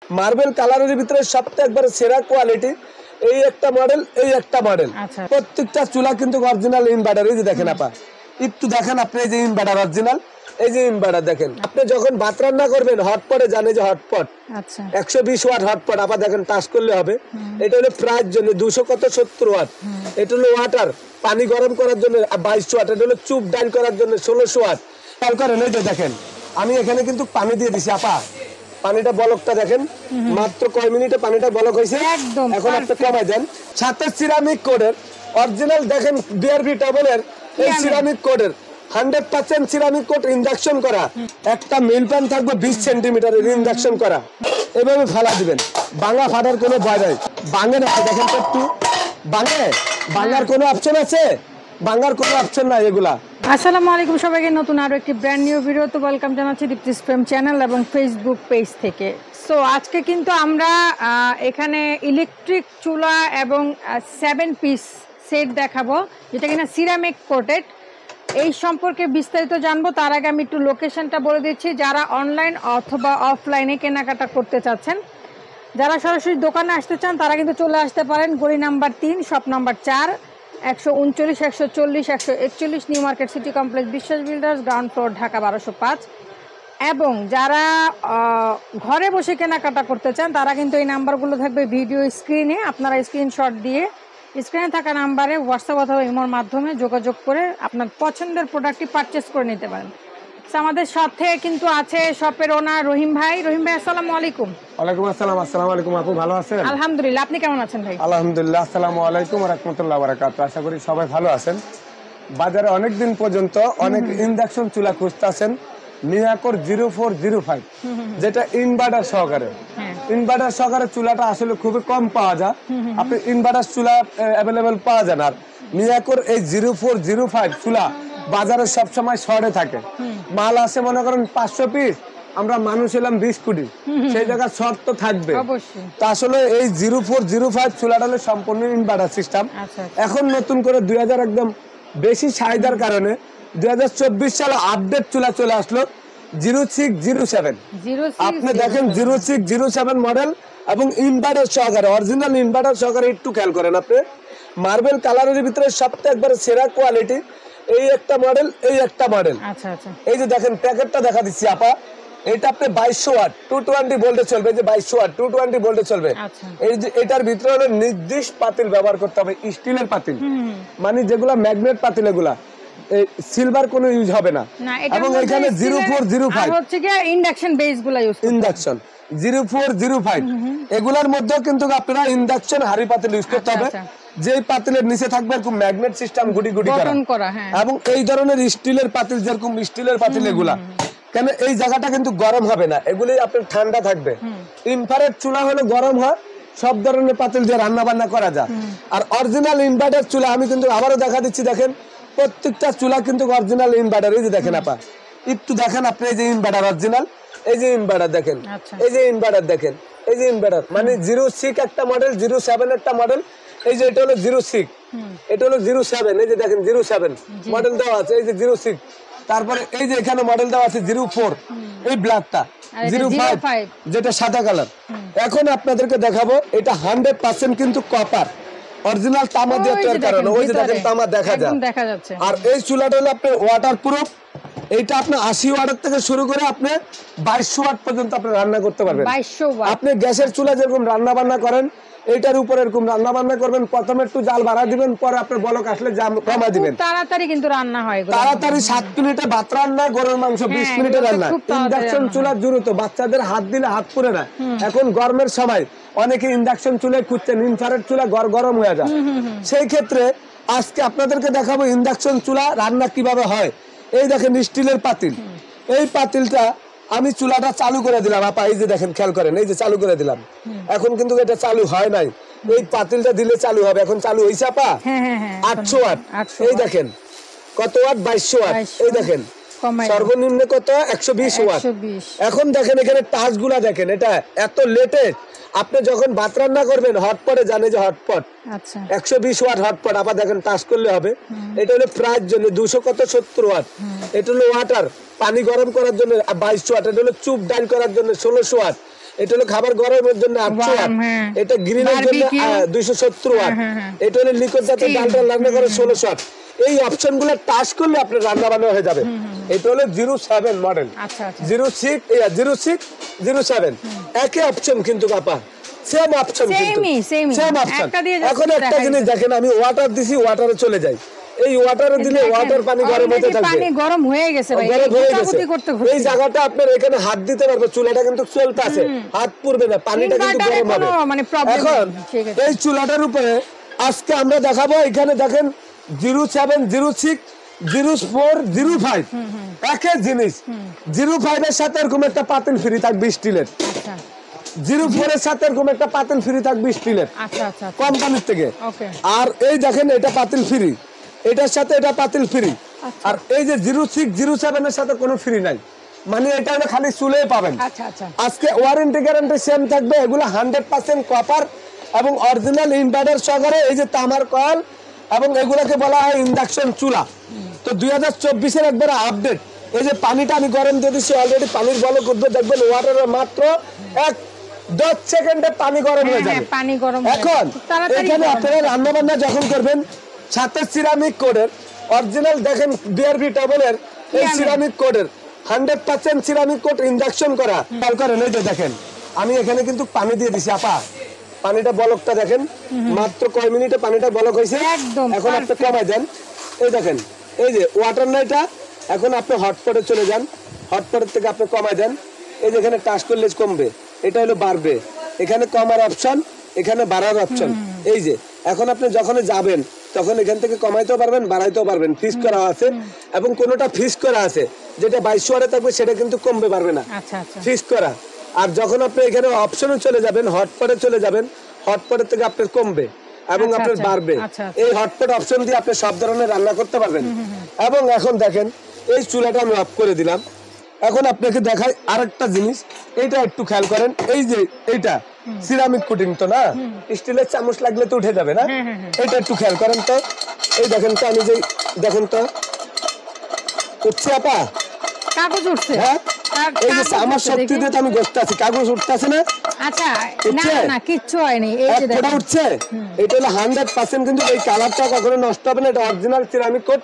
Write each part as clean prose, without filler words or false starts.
Marble কালারের ভিতরে সবটা একবারে সেরা কোয়ালিটি। এই একটা মডেল, এই একটা মডেল। প্রত্যেকটা চুলা কিন্তু অরিজিনাল ইনভার্টার। এই যে দেখেন আপা, একটু দেখেন আপনি, এই যে ইনভার্টার অরিজিনাল, এই যে ইনভার্টার দেখেন। আপনি যখন ভাত রান্না করবেন হটপটে, জানে যে হটপট 120 ওয়াট হটপট, আপা দেখেন টাচ করলে হবে। এটা হলো ফ্রাইয়ের জন্য 270 ওয়াট। এটা হলো ওয়াটার, পানি গরম করার জন্য 22 ওয়াট। এটা হলো চুপ ডাইল করার জন্য 1600 ওয়াট। খেয়াল করেন, এই যে দেখেন আমি এখানে কিন্তু পানি দিয়ে দিছি আপা। পানিটা বলকটা দেখেন, মাত্র কয় মিনিটে পানিটা বলক হয়েছে। এখন আপনি কমাই দেন। সাথে সিরামিক কোডের অরিজিনাল দেখেন, বিআরবি ডাবলের এই সিরামিক কোডের 100% সিরামিক কোড ইনজেকশন করা। একটা মিল প্যান থাকবে 20 সেন্টিমিটারের ইনজেকশন করা। এভাবে ফেলা দিবেন, ভাঙা ফাটার কোনো ভয় নাই। ভাঙে না, দেখেন তো একটু ভাঙার কোনো অপশন আছে? ভাঙার কোনো অপশন নাই এগুলা। আসসালামু আলাইকুম সবাইকে, নতুন আরো একটি ব্র্যান্ড নিউ ভিডিওতে ওয়েলকাম জানাচ্ছি দীপ্তিস প্রেম চ্যানেল এবং ফেসবুক পেজ থেকে। সো আজকে কিন্তু আমরা এখানে ইলেকট্রিক চুলা এবং 7 পিস সেট দেখাবো, যেটা কিনা সিরামিক কোটেড। এই সম্পর্কে বিস্তারিত জানবো। তার আগে আমি একটু লোকেশনটা বলে দিচ্ছি। যারা অনলাইন অথবা অফলাইনে কেনাকাটা করতে চাচ্ছেন, যারা সরাসরি দোকানে আসতে চান, তারা কিন্তু চলে আসতে পারেন গলি number 3, shop number 4, 139, 140, 141 new market city complex, বিশ্বাস বিল্ডার্স, গ্রাউন্ড ফ্লোর, ঢাকা 1205। এবং যারা ঘরে বসে কেনাকাটা করতে চান, তারা কিন্তু এই নাম্বারগুলো থাকবে ভিডিও স্ক্রিনে। আপনারা স্ক্রিনশট দিয়ে স্ক্রিনে থাকা নাম্বারে হোয়াটসঅ্যাপ অথবা ইমোর মাধ্যমে যোগাযোগ করে আপনার পছন্দের প্রোডাক্টটি পারচেস করে নিতে পারেন। আমাদের সাথে কিন্তু আছে শপের ওনার রহিম ভাই। রহিম ভাই, আসসালামু আলাইকুম। ওয়ালাইকুম আসসালাম। আসসালামু আলাইকুম আপু, ভালো আছেন? আলহামদুলিল্লাহ, আপনি কেমন আছেন ভাই? আলহামদুলিল্লাহ। আসসালামু আলাইকুম ওয়া রাহমাতুল্লাহি ওয়া বারাকাতুহু। আশা করি সবাই ভালো আছেন। বাজারে অনেক দিন পর্যন্ত অনেক ইন্ডাকশন চুলা খুঁজতেছেন, মিয়াকোর 0405, যেটা ইনভার্টার সহকারে। ইনভার্টার সহকারে চুলাটা আসলে খুবই কম পাওয়া যায়। আপনি ইনভার্টার চুলা অ্যাভেলেবেল পাওয়া যায় না। মিয়াকোর এই 0405 চুলা বাজারে সবসময় শর্টে থাকে। মাল আছে মনে করেন 500 পিস, আমরা মানুষ এলাম 20 কোটি, সেই জায়গায় শর্ট তো থাকবে। তো আসলে এই 0405 চুলাটা হলো সম্পূর্ণ ইনভার্টার সিস্টেম। এখন নতুন করে 2000 একদম বেশি চাহিদার কারণে 2024 সালে আপডেট চুলা চলে আসলো 0607। আপনি দেখেন 0607 মডেল এবং ইনভার্টার সহকারে, অরিজিনাল ইনভার্টার সহকারে। একটু খেয়াল করেন আপনি, মার্বেল কালারের ভিতরে সবটা একবারে সেরা কোয়ালিটি। এই একটা মডেল, এই একটা মডেল। এই যে দেখেন প্যাকেটটা দেখা দিচ্ছি আপা, এটা আপনি 2200 ওয়াট 220 ভোল্টে চলবে। যে 2200 ওয়াট 220 ভোল্টে চলবে। এই যে এটার ভিতরে হলো নির্দিষ্ট পাতিল ব্যবহার করতে হবে, স্টিলের পাতিল, মানে যেগুলা ম্যাগনেট পাতিল, এগুলা সিলভার কোনো ইউজ হবে না। এবং এখানে 0405 হচ্ছে কি ইন্ডাকশন বেস গুলা ইউজ করতে, ইন্ডাকশন 0405 এগুলার মধ্যেও কিন্তু আপনারা ইন্ডাকশন হাড়ি পাতিল ইউজ করতে হবে। যে পাতিলের নিচে থাকবে এরকম ম্যাগনেট সিস্টেম গুটি গুটি করা, এবং এই ধরনের স্টিলের পাতিল, যেরকম স্টিলের পাতিল এগুলা, কেন এই জায়গাটা কিন্তু গরম হবে না, এগুলি আপনার ঠান্ডা থাকবে। ইনফ্রারেড চুলা হলো গরম হয়, সব ধরনের পাতিল দিয়ে রান্না বান্না করা যায়। আর অরিজিনাল ইনভার্টার চুলা আমি কিন্তু আবারও দেখা দিচ্ছি, দেখেন প্রত্যেকটা চুলা কিন্তু অরিজিনাল ইনভার্টার। এই যে দেখেন আপা, একটু দেখেন আপনি, এই যে ইনভার্টার অরিজিনাল, এই যে ইনভার্টার দেখেন, এই যে ইনভার্টার দেখেন, এই যে ইনভার্টার, মানে 06 একটা মডেল, 07 একটা মডেল। এই যে এটা হলো 06, এটা হলো 07। এই যে দেখেন 07 মডেল দেওয়া আছে, এই যে 06। তারপরে এই যে এখানে মডেল দেওয়া আছে 04, এই ব্ল্যাকটা 05, যেটা সাদা কালার। এখন আপনাদেরকে দেখাবো, এটা 100% কিন্তু কপার, অরিজিনাল তামা দিয়ে তৈরি করানো। ওই যে দেখেন তামা দেখা যাচ্ছে। আর এই চুলাটা হলো আপনার ওয়াটার প্রুফ। এইটা আপনি 80 ওয়াটের থেকে শুরু করে আপনি 2200 ওয়াট পর্যন্ত আপনি রান্না করতে পারবেন। আপনি গ্যাসের চুলা যেরকম রান্না বান্না করেন, এইটার উপরে এরকম রান্না বান্না করবেন, প্রথমে একটু জাল বাড়া দিবেন, পরে আপনার বলক আসলে কমা দিবেন। তাড়াতাড়ি কিন্তু রান্না হয়, তাড়াতাড়ি 7 মিনিটে ভাত রান্না, গরুর মাংস 20 মিনিটে রান্না। ইন্ডাকশন চুলা দ্রুত, বাচ্চাদের হাত দিলে হাত পুড়ে না। এখন গরমের সময় অনেকে ইন্ডাকশন চুলায় খুঁজছেন, ইনফ্রারেড চুলা গরম হয়ে যায়। সেই ক্ষেত্রে আজকে আপনাদেরকে দেখাবো ইন্ডাকশন চুলা রান্না কিভাবে হয়। এই দেখেন স্টিলের পাতিল, এই পাতিলটা আমি চুলাটা চালু করে দিলাম আপা, এই যে দেখেন খেয়াল করেন, এই যে চালু করে দিলাম। এখন কিন্তু এটা চালু হয় নাই, এই পাতিলটা দিলে চালু হবে। এখন চালু হয়েছে আপা 800 ওয়াট। এই দেখেন কত ওয়াট, 2200 ওয়াট। এই দেখেন সর্বনিম্ন কত, 120 ওয়াট। এখন দেখেন এখানে টাচ গুলা দেখেন, এটা এত লেটেস্ট। আপনি যখন ভাত রান্না করবেন হটপটে, জানে যে হটপট 120 ওয়াট হটপট, আবার দেখেন টাচ করলে হবে। এটা হলো ফ্রাইয়ের জন্য 270 ওয়াট। এটা হলো ওয়াটার, পানি গরম করার জন্য 22 ওয়াট। এটা হলো চুপ ডাইল করার জন্য 1600 ওয়াট। এটা হলো খাবার গরমের জন্য 800 ওয়াট, এটা গ্রিলের জন্য 270 ওয়াট, এটা হলো লিকুইড জাতীয় ডাল রান্না করে 1600 ওয়াট। এই অপশনগুলো টাচ করলে আপনার রান্না বান্না হয়ে যাবে। এটা হলো 07 মডেল, 0607 একই অপশন কিন্তু আপা, সেম অপশন কিন্তু সেম অপশন। এখন একটা জিনিস দেখেন, আমি ওয়াটার দিছি, ওয়াটারে চলে যাই, এই ওয়াটারে দিলে ওয়াটার পানি গরম হতে থাকবে, পানি গরম হয়ে গেছে ভাই, গরম হয়ে গেছে। এই জায়গাটা আপনার এখানে হাত দিতে পারবে, চুলাটা কিন্তু চলতে আছে, হাত পুড়বে না, পানিটা কিন্তু গরম হবে। এখন এই চুলাটার উপরে আজকে আমরা দেখাবো, এখানে দেখেন 0706 0405 একই জিনিস। 05 এর সাথে এরকম একটা পাতিল ফ্রি থাকবে স্টিলের, 04 এর সাথে এরকম একটা পাতিল ফ্রি থাকবে স্টিলের কোম্পানির থেকে। আর এই দেখেন এটা পাতিল ফ্রি, এটার সাথে এটা পাতিল ফ্রি। আর এই যে 0607 এর সাথে কোনো ফ্রি নাই, মানে এটা খালি চুলেই পাবেন। আজকে ওয়ারেন্টি গ্যারান্টি সেম থাকবে, এগুলো 100% কপার এবং অরিজিনাল ইনভার্টার সহকারে, এই যে তামার কয়েল, এবং এগুলোকে বলা হয় ইন্ডাকশন চুলা। তো 2024 এর একবার আপডেট। এই যে পানিটা আমি গরম দিয়ে দিচ্ছি অলরেডি, পানির বলক উঠবে, দেখবেন ওয়াটারে মাত্র 10 সেকেন্ডে পানি গরম হয়ে যাবে। এখন এখানে আপনারা রান্না বান্না যখন করবেন, সাথে সিরামিক কোডের অরিজিনাল দেখেন বিআরবি ডাবলের এই সিরামিক কোডের 100% সিরামিক কোড ইন্ডাকশন করা। খেয়াল করেন, এই যে দেখেন আমি এখানে কিন্তু পানি দিয়ে দিছি আপা, পানিটা বলকটা দেখেন, মাত্র কয় মিনিটে পানিটা বলক হয়েছে। এখন আপনি কমাই দেন, এই দেখেন এই যে ওয়াটার নাইটা, এখন আপনি হটপটে চলে যান, হটপটের থেকে আপনি কমাই দেন, এই যে এখানে টাচ করলে কমবে, এটা হলো বাড়বে, এখানে কমার অপশন, এখানে বাড়ার অপশন। এই যে এখন আপনি যখন যাবেন তখন এখান থেকে কমাইতেও পারবেন, বাড়াইতেও পারবেন, ফিক্স করা আছে। এবং কোনোটা ফিক্স করা আছে, যেটা 2200 ওয়াটে থাকবে সেটা কিন্তু কমবে পারবে না, ফিক্স করা। আর যখন আপনি এখানে অপশনে চলে যাবেন, হটপটে চলে যাবেন, হটপটের থেকে আপনার কমবে এবং আপনার বাড়বে। এই হটপট অপশন দিয়ে আপনি সব ধরনের রান্না করতে পারবেন। এবং এখন দেখেন এই চুলাটা আমি অফ করে দিলাম। এখন আপনাকে দেখাই আরেকটা জিনিস, এইটা একটু খেয়াল করেন, এই যে এইটা সিরামিক কোটিং তো না, স্টিলের চামচ লাগলে তো উঠে যাবে না, এটা একটু খেয়াল করেন তো। এই দেখেন তো, আমি যে দেখেন তো উঠছে আপা, কাগজ উঠছে, হ্যাঁ এই যে আমার শক্তি দিয়ে আমি বসতে আছি, কাগজ উঠতেছে না? আচ্ছা না না কিচ্ছু হয়নি, এই যে দেখেন উঠছে। এটা হলো 100% কিন্তু এই কালারটা কখনো নষ্ট হবে না, এটা original ceramic coat,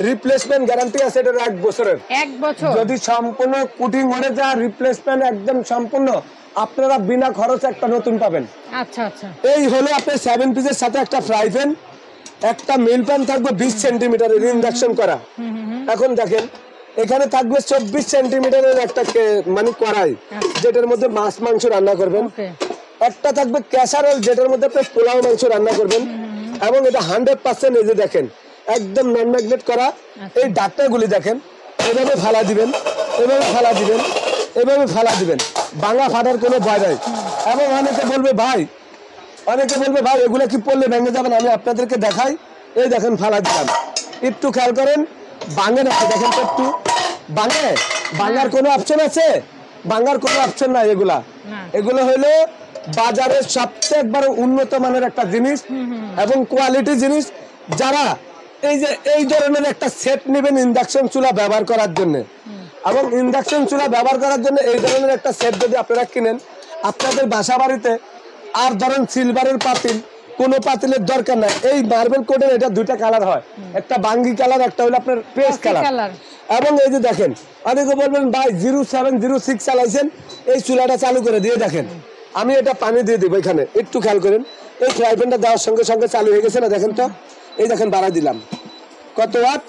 replacement guarantee আছে এটার 1 বছরের। 1 বছর যদি সম্পূর্ণ কুটিং হয়ে যায়, রিপ্লেসমেন্ট একদম সম্পূর্ণ, আপনারা বিনা খরচে একটা নতুন পাবেন। আচ্ছা আচ্ছা, এই হলো আপনার 7 পিসের সাথে একটা ফ্রাই প্যান, একটা মিল প্যান থাকবে 20 সেন্টিমিটারের ইন্ডাকশন করা। এখন দেখেন এখানে থাকবে 24 সেন্টিমিটারের একটা মানে কড়াই, যেটার মধ্যে মাছ মাংস রান্না করবেন। একটা থাকবে ক্যাসারোল, যেটার মধ্যে আপনি পোলাও মাংস রান্না করবেন। এবং এটা 100% এই যে দেখেন একদম নন ম্যাগনেট করা। এই ডাক্তারগুলি দেখেন, এভাবে ফালা দিবেন, এভাবে ফালা দিবেন, এভাবে ফালা দিবেন, ভাঙা ফাটার কোনো ভয় নাই। এবং অনেকে বলবে ভাই এগুলো কি পড়লে ভেঙে যাবেন, আমি আপনাদেরকে দেখাই। এই দেখেন ফালা দিলাম, একটু খেয়াল করেন, ভাঙে না, দেখেন তো একটু ভাঙে, ভাঙার কোনো অপশন আছে? ভাঙার কোনো অপশন নাই। এগুলো হলো বাজারের সবচেয়ে একবার উন্নত মানের একটা জিনিস এবং কোয়ালিটি জিনিস। যারা এই যে এই ধরনের একটা সেট নেবেন ইন্ডাকশন চুলা ব্যবহার করার জন্য, এবং ইন্ডাকশন চুলা ব্যবহার করার জন্য এই ধরনের একটা সেট যদি আপনারা কিনেন, আপনাদের বাসা বাড়িতে আর ধরেন সিলভারের পাতিল, কোনো পাতিলের দরকার নাই। এই মার্বেল কোটের এটা 2টা কালার হয়, একটা বাঙ্গি কালার, একটা হলো আপনার পেস্ট কালার। এবং এই যে দেখেন, অনেকে বলবেন ভাই 0706 চালাইছেন, এই চুলাটা চালু করে দিয়ে দেখেন, আমি এটা পানি দিয়ে দিব এখানে, একটু খেয়াল করেন। এই ফ্রাই প্যানটা দেওয়ার সঙ্গে সঙ্গে চালু হয়ে গেছে না, দেখেন তো, এই দেখেন বাড়া দিলাম, কত ওয়াট?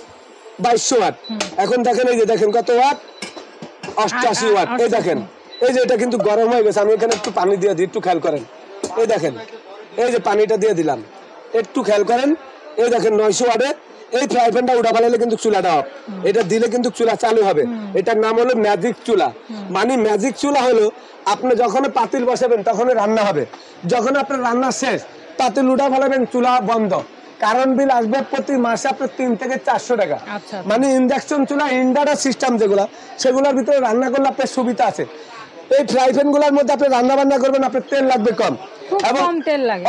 2200 ওয়াট। এখন দেখেন এই যে দেখেন কত ওয়াট? 88 ওয়াট। এই দেখেন এই যে এটা কিন্তু গরম হয়ে গেছে, আমি এখানে একটু পানি দিয়ে দিই, একটু খেয়াল করেন। এই দেখেন এই যে পানিটা দিয়ে দিলাম, একটু খেয়াল করেন। এই দেখেন 900 ওয়াটে এই ফ্রাই প্যানটা উঠা ফেলালে কিন্তু চুলাটা অফ, এটা দিলে কিন্তু চুলা চালু হবে। এটার নাম হলো ম্যাজিক চুলা। মানে ম্যাজিক চুলা হলো আপনি যখন পাতিল বসাবেন তখন রান্না হবে, যখন আপনার রান্না শেষ পাতিল উঠা ফেলাবেন, চুলা বন্ধ। কারণ বিল আসবে প্রতি মাসে আপনার 3 থেকে 400 টাকা। মানে ইন্ডাকশন চুলা, ইনভার্টার সিস্টেম যেগুলা, সেগুলোর ভিতরে রান্না করলে আপনার সুবিধা আছে। এই ফ্রাই প্যান গুলোর মধ্যে আপনি রান্না বান্না করবেন, আপনার তেল লাগবে কম,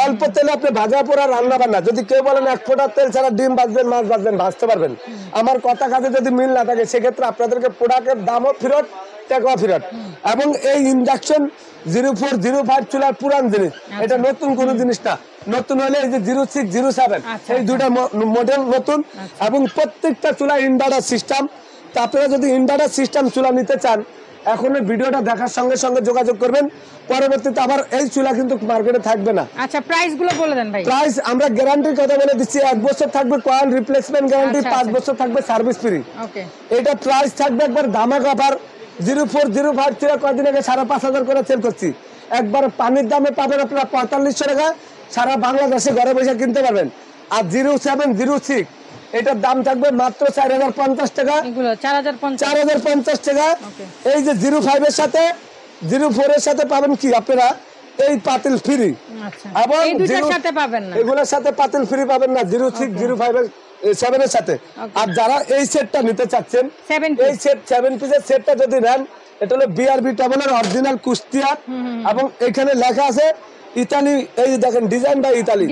অল্প তেলে আপনি ভাজা পোড়া রান্না বান্না। যদি কেউ বলেন 1 ফোঁটা তেল ছাড়া ডিম ভাজবেন, মাছ ভাজবেন, ভাজতে পারবেন। আমার কথা কাজে যদি মিল না থাকে, সেক্ষেত্রে আপনাদেরকে প্রোডাক্টের দামও ফেরত, টাকাও ফেরত। এবং এই ইন্ডাকশন 0405 চুলার পুরান জিনিস, এটা নতুন কোনো জিনিস না। নতুন হলে এই যে 0607 এই দুটা মডেল নতুন, এবং প্রত্যেকটা চুলা ইনভার্টার সিস্টেম। তা আপনারা যদি ইনভার্টার সিস্টেম চুলা নিতে চান, এখন ভিডিওটা দেখার সঙ্গে সঙ্গে যোগাযোগ করবেন। পরবর্তীতে আবার এই চুলা কিন্তু মার্কেটে থাকবে না। আচ্ছা, প্রাইস গুলো বলে দেন ভাই। প্রাইস আমরা গ্যারান্টির কথা বলে দিচ্ছি, 1 বছর থাকবে কয়েল রিপ্লেসমেন্ট গ্যারান্টি, 5 বছর থাকবে সার্ভিস ফ্রি। ওকে, এটা প্রাইস থাকবে একবার ধামাকা অফার। 0405 ছিল কয়েকদিন আগে 5,500 করে সেল করছি, একবার পানির দামে পাবেন আপনারা 4500 টাকা, সারা বাংলাদেশে ঘরে বসে কিনতে পারবেন। আর 0706 এটার দাম থাকবে মাত্র 4050 টাকা, এগুলো 4050 টাকা। এই যে 05 এর সাথে 04 এর সাথে পাবেন কি আপনারা এই পাতিল ফ্রি, আচ্ছা, এবং এই দুটার সাথে পাবেন না, এগুলোর সাথে পাতিল ফ্রি পাবেন না 06 05 এর 7 এর সাথে। আর যারা এই সেটটা নিতে চাচ্ছেন, এই সেট 7 পিসের সেটটা যদি নেন, এটা হলো বিআরবি টেবলের অরিজিনাল কুষ্টিয়া, এবং এখানে লেখা আছে ইতালি, এই দেখেন ডিজাইন বাই ইতালি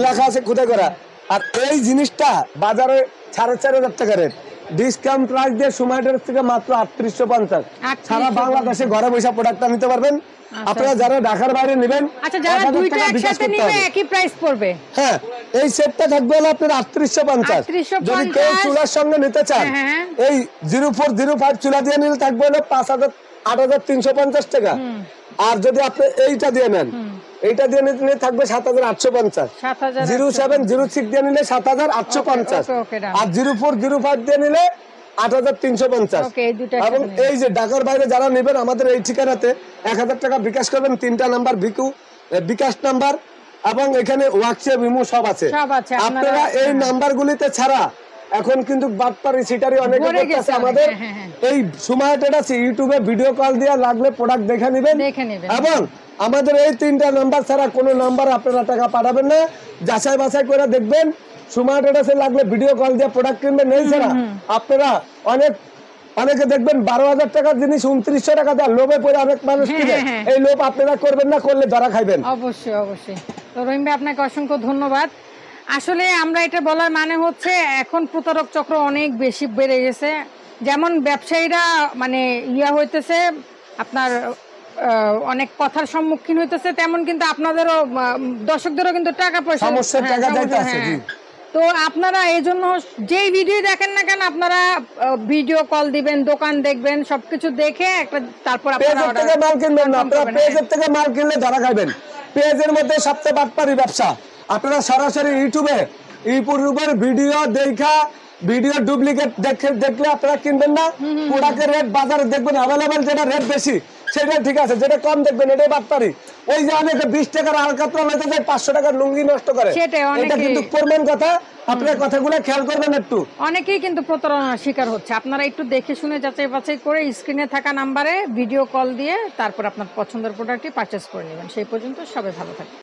লেখা আছে খুদে করা। আর এই জিনিসটা বাজারে 4,500 টাকা রেট, ডিসকাউন্ট প্রাইস দিয়ে সুমাইটের থেকে মাত্র 3850। সারা বাংলাদেশে ঘরে বসে প্রোডাক্টটা নিতে পারবেন। আপনারা যারা ঢাকার বাইরে নেবেন, আচ্ছা, যারা দুইটা একসাথে নেবে একই প্রাইস পড়বে। হ্যাঁ, এই সেটটা থাকবে হলো আপনার 3850। যদি কেউ চুলার সঙ্গে নিতে চান, এই 0405 চুলা দিয়ে নিলে থাকবে হলো 8,350 টাকা। আর যদি আপনি এইটা দিয়ে নেন, এইটা দিয়ে নিলে থাকবে 7,850। 0706 দিয়ে নিলে 7,850, আর 0405 দিয়ে নিলে 8,350। এবং এই যে ঢাকার বাইরে যারা নেবেন, আমাদের এই ঠিকানাতে 1000 টাকা বিকাশ করবেন, 3টা নাম্বার বিকাশ নাম্বার, এবং এখানে হোয়াটসঅ্যাপ ইমো সব আছে। আপনারা এই নাম্বারগুলিতে ছাড়া এখন কিন্তু বাটপারি সিটারি অনেক আছে আমাদের। এই সময় ইউটিউবে ভিডিও কল দিয়ে লাগলে প্রোডাক্ট দেখে নেবেন, এবং আমাদের এই 3টা নাম্বার ছাড়া কোনো নাম্বার আপনারা টাকা পাঠাবেন না। যাচাই বাছাই করে দেখবেন, সময় লাগলে ভিডিও কল দিয়ে প্রোডাক্ট কিনবেন। এই ছাড়া আপনারা অনেকে দেখবেন 12,000 টাকার জিনিস 2900 টাকা দেয়, লোভে পড়ে অনেক মানুষ কিনে। এই লোভ আপনারা করবেন না, করলে ধরা খাইবেন। অবশ্যই অবশ্যই। তো রহিম ভাই, আপনাকে অসংখ্য ধন্যবাদ। আসলে আমরা এটা বলার মানে হচ্ছে, এখন প্রতারক চক্র অনেক বেশি বেড়ে গেছে। যেমন ব্যবসায়ীরা মানে হইতেছে, আপনার অনেক কথার সম্মুখীন হইতেছে, তেমন কিন্তু আপনাদেরও দর্শকদেরও কিন্তু টাকা পয়সা তো আপনারা এই জন্য যেই ভিডিও দেখেন না কেন, আপনারা ভিডিও কল দিবেন, দোকান দেখবেন, সবকিছু দেখে একটা তারপর পেজের থেকে মাল কিনবেন না। আপনারা পেজের থেকে মাল কিনলে ধরা খাবেন। পেজের মধ্যে সবচেয়ে বাটপারি ব্যবসা। আপনারা সরাসরি ইউটিউবে ভিডিও দেখা, ভিডিও ডুপ্লিকেট দেখলে আপনারা কিনবেন না। প্রোডাক্টের রেট বাজারে দেখবেন অ্যাভেলেবেল, যেটা রেট বেশি সেটা ঠিক আছে, যেটা কম দেখবেন এটাই বাটপারি। ওই যে অনেকে 20 টাকার আলকাতরা নিতে যায়, 500 টাকার লুঙ্গি নষ্ট করে, এটা কিন্তু প্রমাণ কথা। আপনার কথাগুলো খেয়াল করবেন একটু। অনেকেই কিন্তু প্রতারণার শিকার হচ্ছে। আপনারা একটু দেখে শুনে যাচাই বাছাই করে স্ক্রিনে থাকা নাম্বারে ভিডিও কল দিয়ে তারপর আপনার পছন্দের প্রোডাক্টটি পারচেজ করে নেবেন। সেই পর্যন্ত সবাই ভালো থাকবেন।